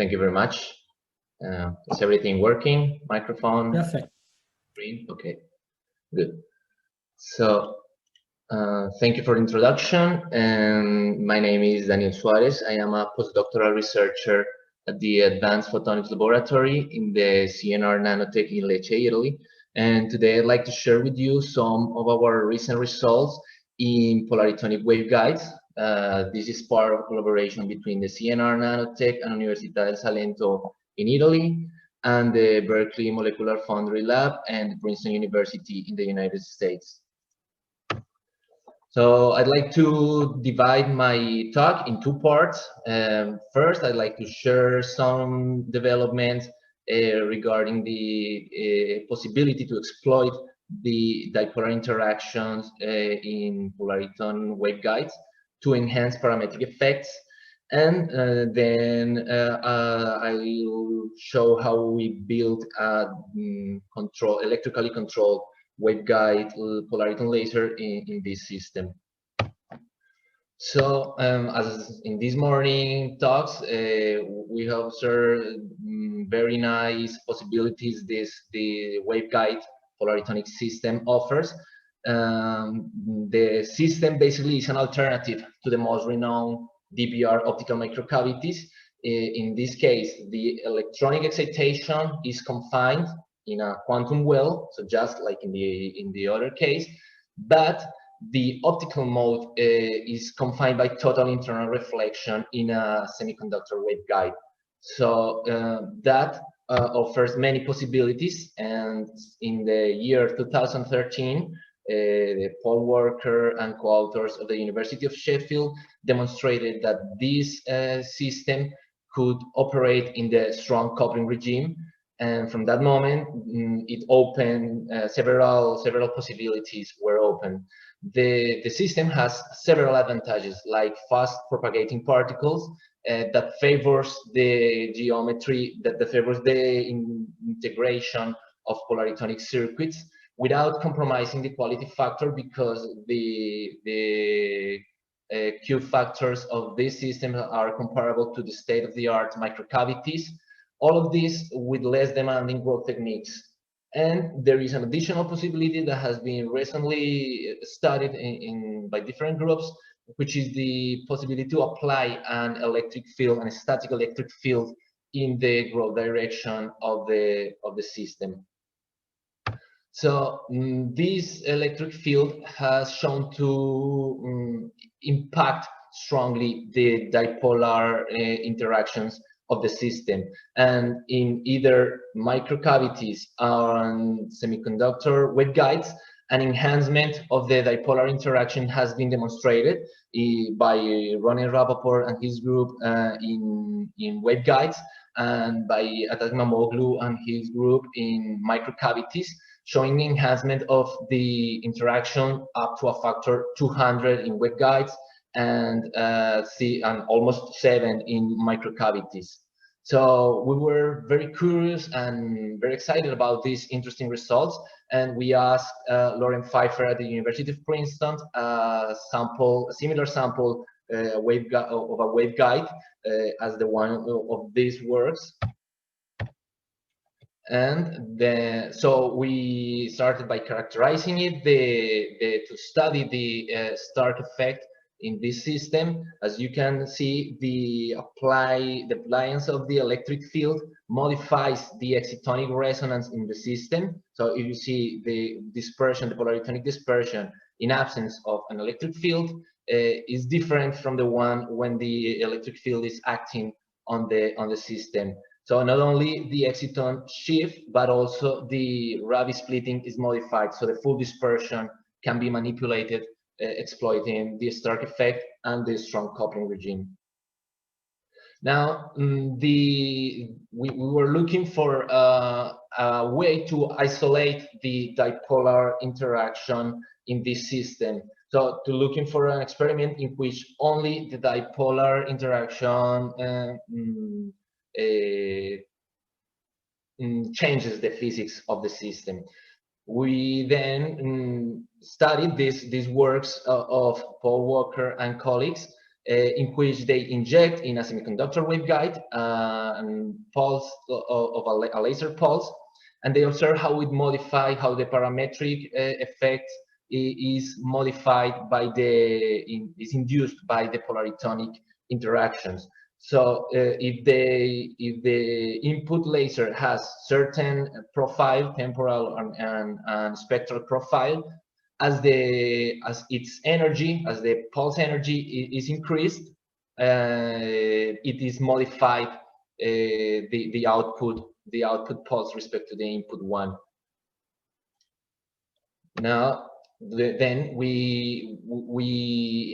Thank you very much. Is everything working? Microphone? Perfect. Screen? Okay, good. So, thank you for the introduction. And my name is Daniel Suarez. I am a postdoctoral researcher at the Advanced Photonics Laboratory in the CNR Nanotech in Lecce, Italy. And today I'd like to share with you some of our recent results in polariton waveguides. This is part of a collaboration between the CNR Nanotech and Università del Salento in Italy, and the Berkeley Molecular Foundry Lab and Princeton University in the United States. So I'd like to divide my talk in two parts. First, I'd like to share some developments regarding the possibility to exploit the dipolar interactions in polariton waveguides to enhance parametric effects. And then I will show how we build a electrically controlled waveguide polariton laser in this system. So as in this morning talks, we have observed very nice possibilities the waveguide polaritonic system offers. The system basically is an alternative to the most renowned DPR optical microcavities. In this case, the electronic excitation is confined in a quantum well, so just like in the other case, but the optical mode is confined by total internal reflection in a semiconductor waveguide. So that offers many possibilities, and in the year 2013, Paul Walker and co-authors of the University of Sheffield demonstrated that this system could operate in the strong coupling regime, and from that moment it opened several possibilities were open. The system has several advantages, like fast propagating particles that favors the geometry, that favors the integration of polaritonic circuits without compromising the quality factor, because the Q factors of this system are comparable to the state-of-the-art microcavities. All of this with less demanding growth techniques. And there is an additional possibility that has been recently studied by different groups, which is the possibility to apply an electric field, a static electric field, in the growth direction of the system. So this electric field has shown to impact strongly the dipolar interactions of the system, and in either microcavities and semiconductor waveguides, an enhancement of the dipolar interaction has been demonstrated by Ronnie Rappaport and his group in waveguides, and by Atak Mamoglu and his group in microcavities, showing enhancement of the interaction up to a factor 200 in waveguides and almost 7 in microcavities. So we were very curious and very excited about these interesting results, and we asked Lauren Pfeiffer at the University of Princeton a similar sample of a waveguide as the one of these works. And so we started by characterizing it to study the Stark effect in this system. As you can see, the appliance of the electric field modifies the excitonic resonance in the system. So if you see the dispersion, the polaritonic dispersion in absence of an electric field is different from the one when the electric field is acting on the system. So not only the exciton shift, but also the Rabi splitting is modified, so the full dispersion can be manipulated, exploiting the Stark effect and the strong coupling regime. Now, we were looking for a way to isolate the dipolar interaction in this system. So looking for an experiment in which only the dipolar interaction changes the physics of the system. We then studied these works of Paul Walker and colleagues in which they inject in a semiconductor waveguide and pulse of a laser pulse, and they observe how it modifies, how the parametric effect is modified by is induced by the polaritonic interactions. So if the input laser has certain profile, temporal and spectral profile, as its energy, as the pulse energy is increased, it is modified the output pulse respect to the input one. Now, then we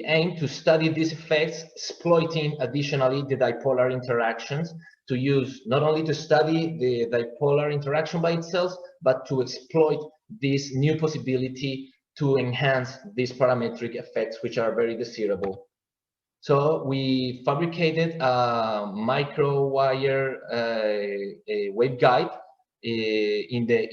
aim to study these effects, exploiting additionally the dipolar interactions, to use not only to study the dipolar interaction by itself, but to exploit this new possibility to enhance these parametric effects, which are very desirable. So we fabricated a micro wire waveguide in the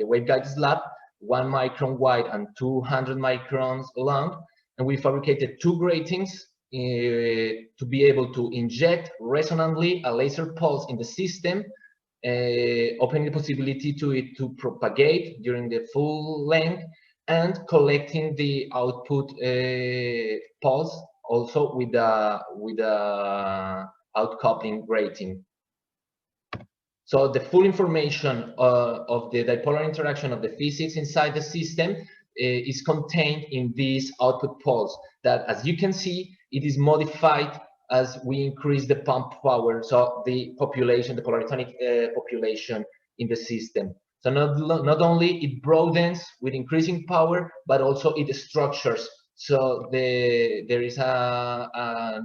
waveguide slab, 1 micron wide and 200 microns long, and we fabricated 2 gratings to be able to inject resonantly a laser pulse in the system, opening the possibility to it to propagate during the full length, and collecting the output pulse also with a outcoupling grating. So the full information of the dipolar interaction of the physics inside the system is contained in this output pulse that, as you can see, it is modified as we increase the pump power, so the population, the polaritonic population in the system. So not only it broadens with increasing power, but also it structures. So there is a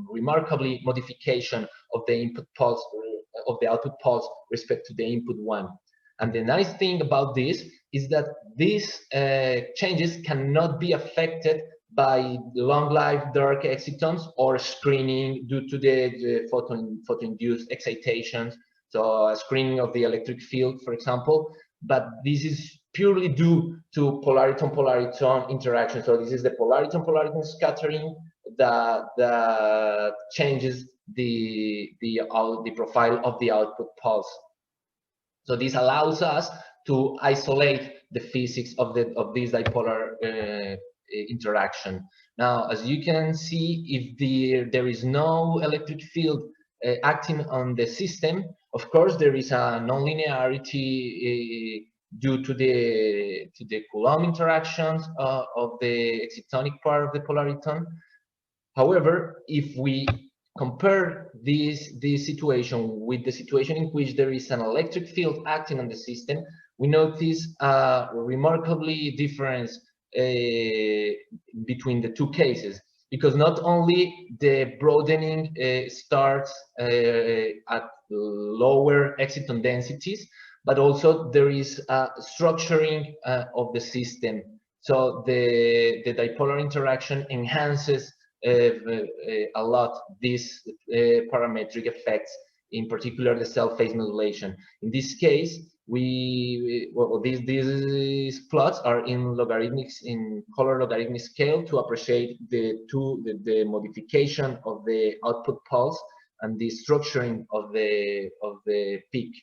remarkably modification of the input pulse, of the output pulse respect to the input one. And the nice thing about this is that these changes cannot be affected by long-lived dark excitons or screening due to the photo-induced excitations, so a screening of the electric field, for example. But this is purely due to polariton-polariton interaction. So this is the polariton-polariton scattering that changes the profile of the output pulse. So this allows us to isolate the physics of this dipolar interaction. Now, as you can see, if there is no electric field acting on the system, of course there is a nonlinearity due to the Coulomb interactions of the excitonic part of the polariton. However, if we compare this situation with the situation in which there is an electric field acting on the system, we notice a remarkably difference between the two cases, because not only the broadening starts at lower exciton densities, but also there is a structuring of the system. So the dipolar interaction enhances a lot these parametric effects, in particular the cell phase modulation. In this case, these plots are in color logarithmic scale to appreciate the modification of the output pulse and the structuring of the peak.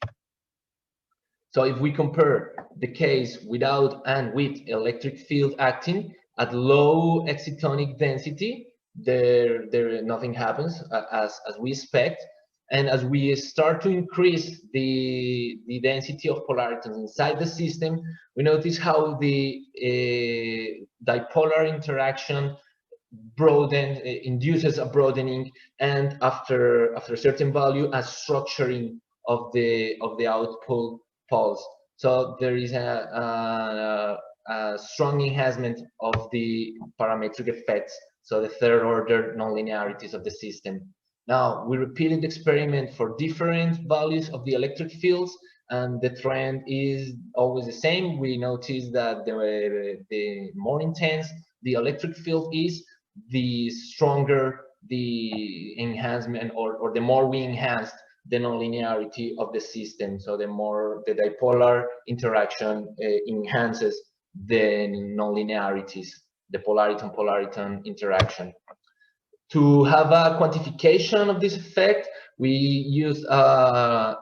So if we compare the case without and with electric field acting at low excitonic density, there nothing happens as we expect. And as we start to increase the density of polaritons inside the system, we notice how the dipolar interaction induces a broadening, and after a certain value, a structuring of the output pulse. So there is a strong enhancement of the parametric effects, so the third order nonlinearities of the system. Now, we repeated the experiment for different values of the electric fields, and the trend is always the same. We notice that the more intense the electric field is, the stronger the enhancement, or the more we enhanced the nonlinearity of the system. So the more the dipolar interaction enhances the nonlinearities, the polariton-polariton interaction. To have a quantification of this effect, we use a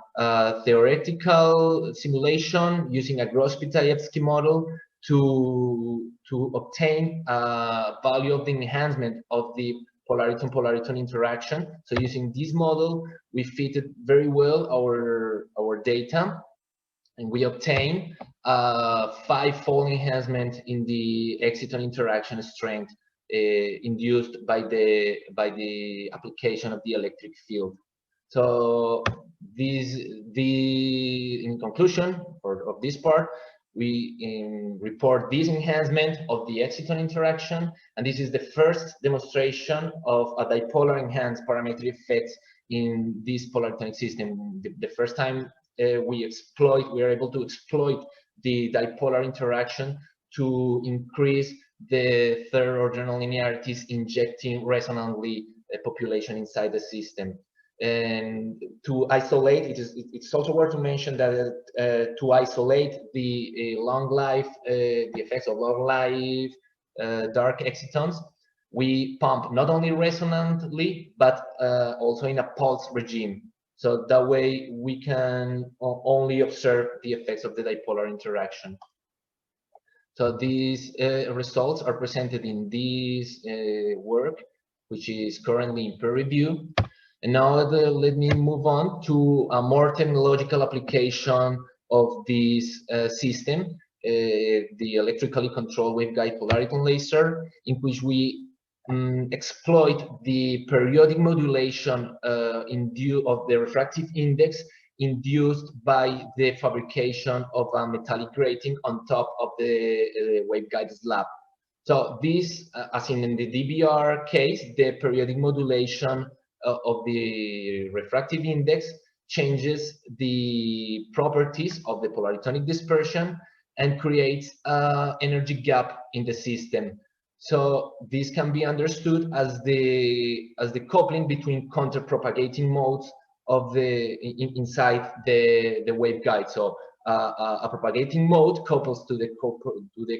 theoretical simulation using a Gross-Pitayevsky model to obtain a value of the enhancement of the polariton-polariton interaction. So using this model, we fitted very well our data, and we obtain a 5-fold enhancement in the exciton interaction strength induced by the application of the electric field. So in conclusion of this part, we report this enhancement of the exciton interaction, and this is the first demonstration of a dipolar enhanced parametric effect in this polaritonic system. The first time we are able to exploit the dipolar interaction to increase the third order nonlinearities, injecting resonantly a population inside the system. And to isolate, it's also worth to mention that to isolate the long life, the effects of long life dark excitons, we pump not only resonantly, but also in a pulse regime. So that way we can only observe the effects of the dipolar interaction. So these results are presented in this work, which is currently in peer review. And now let me move on to a more technological application of this system, the electrically controlled waveguide polariton laser, in which we exploit the periodic modulation of the refractive index induced by the fabrication of a metallic grating on top of the waveguide slab. So this, as in the DBR case, the periodic modulation of the refractive index changes the properties of the polaritonic dispersion and creates an energy gap in the system. So this can be understood as the coupling between counterpropagating modes of inside the waveguide. So a propagating mode couples to the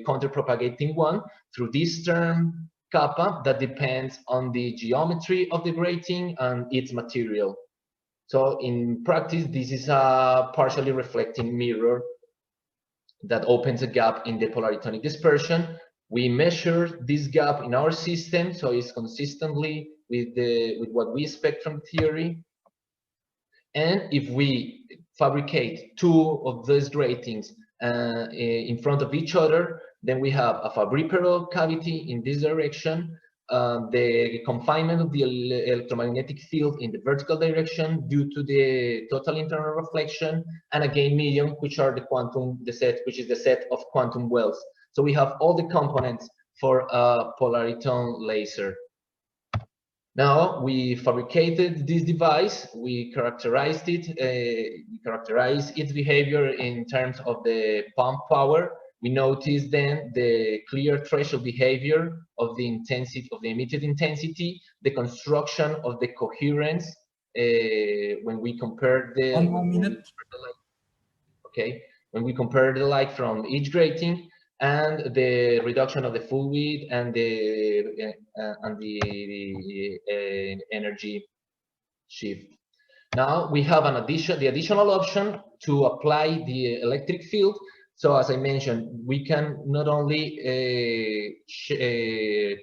counterpropagating one through this term kappa that depends on the geometry of the grating and its material. So in practice, this is a partially reflecting mirror that opens a gap in the polaritonic dispersion. We measure this gap in our system, so it's consistently with what we expect from theory. And if we fabricate two of those gratings in front of each other, then we have a Fabry-Perot cavity in this direction, the confinement of the electromagnetic field in the vertical direction due to the total internal reflection, and a gain medium, which are which is the set of quantum wells. So we have all the components for a polariton laser. Now we fabricated this device, we characterized it, we characterized its behavior in terms of the pump power. We noticed then the clear threshold behavior of the intensity, of the emitted intensity, the construction of the coherence when we compare the when we compare the light from each grating, and the reduction of the full width and the energy shift. Now we have the additional option to apply the electric field. So as I mentioned, we can not only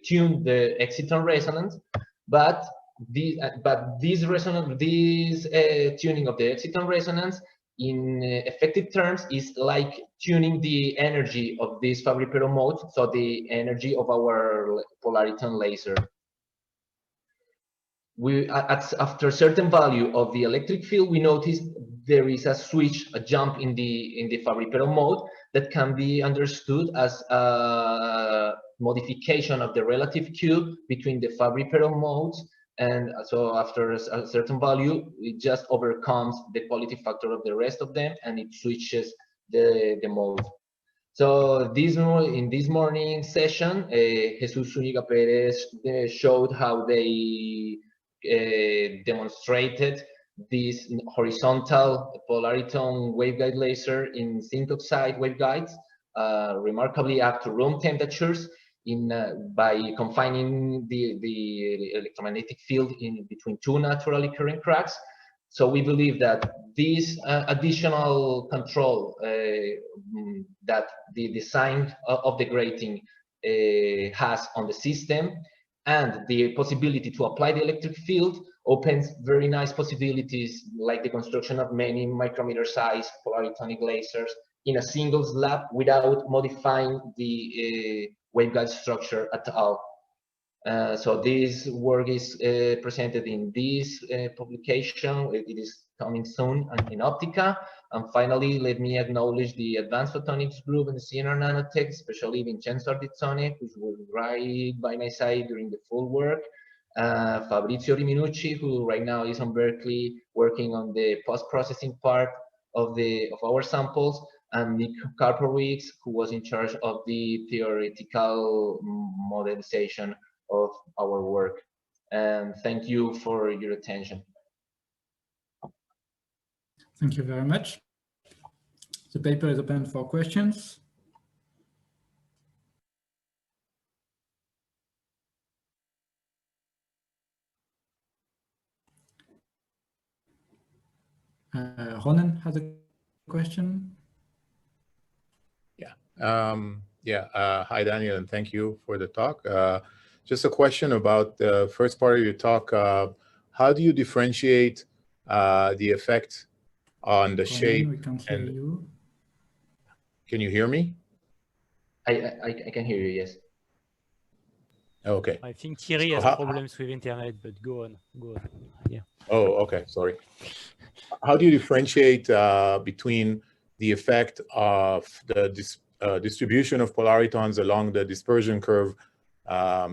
tune the exciton resonance, but this tuning of the exciton resonance in effective terms is like tuning the energy of this Fabry-Perot mode, so the energy of our polariton laser. After a certain value of the electric field, we notice there is a switch, a jump in the Fabry-Perot mode that can be understood as a modification of the relative Q between the Fabry-Perot modes. And so after a certain value, it just overcomes the quality factor of the rest of them, and it switches the mode. So in this morning session, Jesus Zúñiga Pérez showed how they demonstrated this horizontal polariton waveguide laser in zinc oxide waveguides, remarkably up to room temperatures, by confining the electromagnetic field in between two naturally occurring cracks. So we believe that this additional control that the design of the grating has on the system, and the possibility to apply the electric field, opens very nice possibilities, like the construction of many micrometer size polaritonic lasers in a single slab without modifying the waveguide structure at all. So this work is presented in this publication. It is coming soon in Optica. And finally, let me acknowledge the Advanced Photonics group and the CNR Nanotech, especially Vincenzo Ardizzone, who was right by my side during the full work. Fabrizio Riminucci, who right now is on Berkeley working on the post-processing part of our samples, and Nick Karpowicz, who was in charge of the theoretical modelization of our work. And thank you for your attention. Thank you very much. The paper is open for questions. Ronan has a question. Hi, Daniel, and thank you for the talk. Just a question about the first part of your talk. How do you differentiate the effect on the shape? We can't hear you. Can you hear me? I can hear you, yes. Okay. I think Thierry has problems with internet, but go on. Yeah. Oh, okay, sorry. How do you differentiate between the effect of the distribution of polaritons along the dispersion curve? How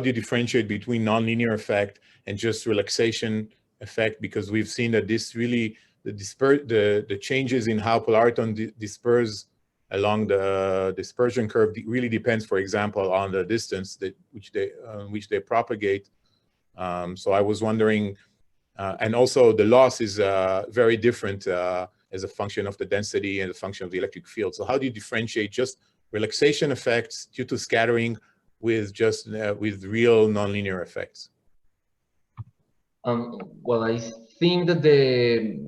do you differentiate between nonlinear effect and just relaxation effect? Because we've seen that this really, the changes in how polariton disperse along the dispersion curve really depends, for example, on the distance which they propagate. So I was wondering, and also the loss is very different as a function of the density and a function of the electric field. So how do you differentiate just relaxation effects due to scattering with just with real nonlinear effects? Well, I think that the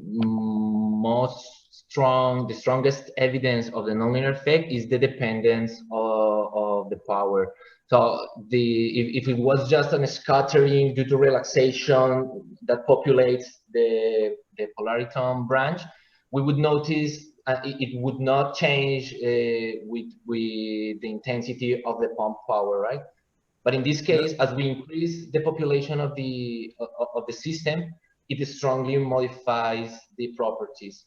strongest evidence of the nonlinear effect is the dependence of the power. So if it was just a scattering due to relaxation that populates the polariton branch, we would notice it would not change with the intensity of the pump power, right? But in this case, as we increase the population of the system, it strongly modifies the properties.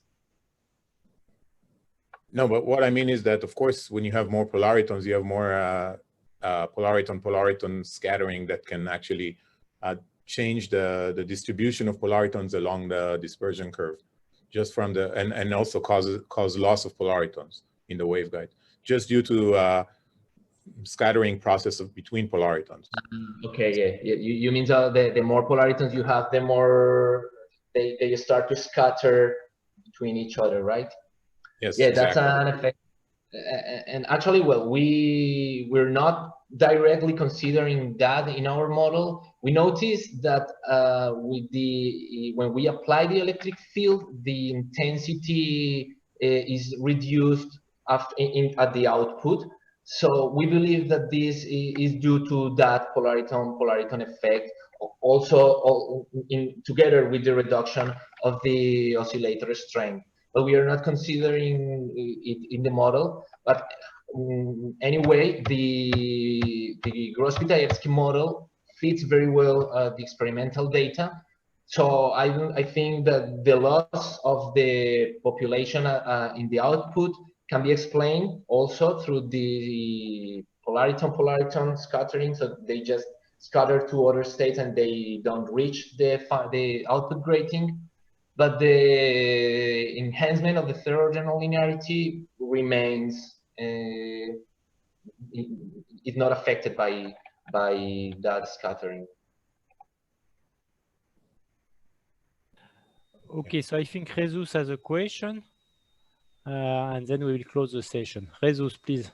No, but what I mean is that, of course, when you have more polaritons, you have more polariton scattering that can actually change the distribution of polaritons along the dispersion curve, just from the and also cause loss of polaritons in the waveguide, just due to scattering process between polaritons. Okay, yeah. You mean the more polaritons you have, the more they start to scatter between each other, right? Yes. Yeah, exactly. That's an effect. And actually, well, we're not directly considering that in our model. We noticed that when we apply the electric field, the intensity is reduced at the output. So we believe that this is due to that polariton effect, also together with the reduction of the oscillator strength. But we are not considering it in the model. But anyway, the Gross-Witaevsky model fits very well the experimental data. So I think that the loss of the population in the output can be explained also through the polariton scattering. So they just scatter to other states and they don't reach the output grating. But the enhancement of the third order nonlinearity remains, is not affected by that scattering. Okay, so I think Jesus has a question, and then we will close the session. Jesus, please.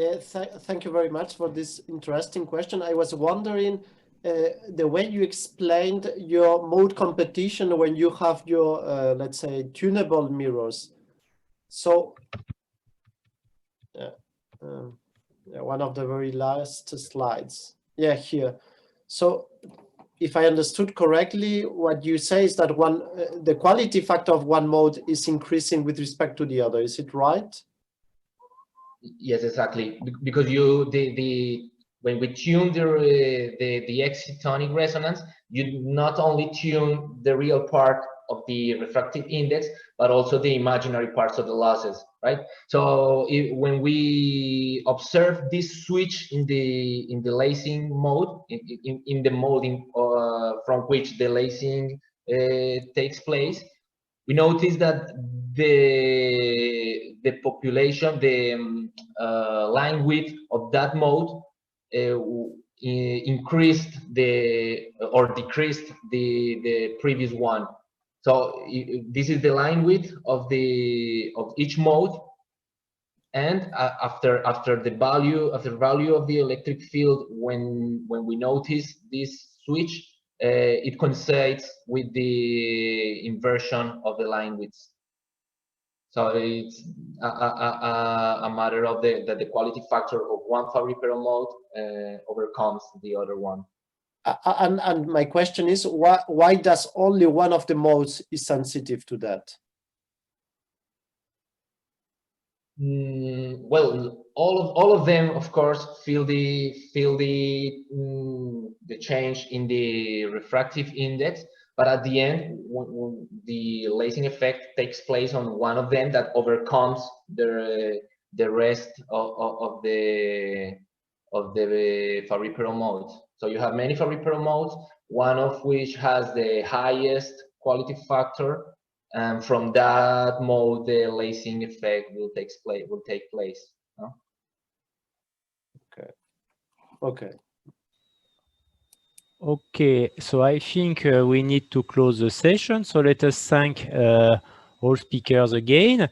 Thank you very much for this interesting question. I was wondering the way you explained your mode competition when you have your, let's say, tunable mirrors. So, one of the very last slides. Yeah, here. So, if I understood correctly, what you say is that the quality factor of one mode is increasing with respect to the other. Is it right? Yes, exactly. Because when we tune the excitonic resonance, you not only tune the real part of the refractive index, but also the imaginary parts of the losses, right? So when we observe this switch in the lacing mode, in the mode from which the lacing takes place, we notice that the population, the line width of that mode increased or decreased the previous one. So this is the line width of each mode, and after the value of the electric field when we notice this switch, it coincides with the inversion of the line widths. So it's a matter of that the quality factor of one Fabry-Perot mode overcomes the other one. And my question is, why does only one of the modes is sensitive to that? Well, all of them, of course, feel the change in the refractive index, but at the end, when the lacing effect takes place on one of them, that overcomes the rest of the Fabry-Perot modes. So you have many Fabry-Perot modes, one of which has the highest quality factor, and from that mode, the lacing effect will take place. No? Okay. Okay. Okay, so I think we need to close the session. So let us thank all speakers again.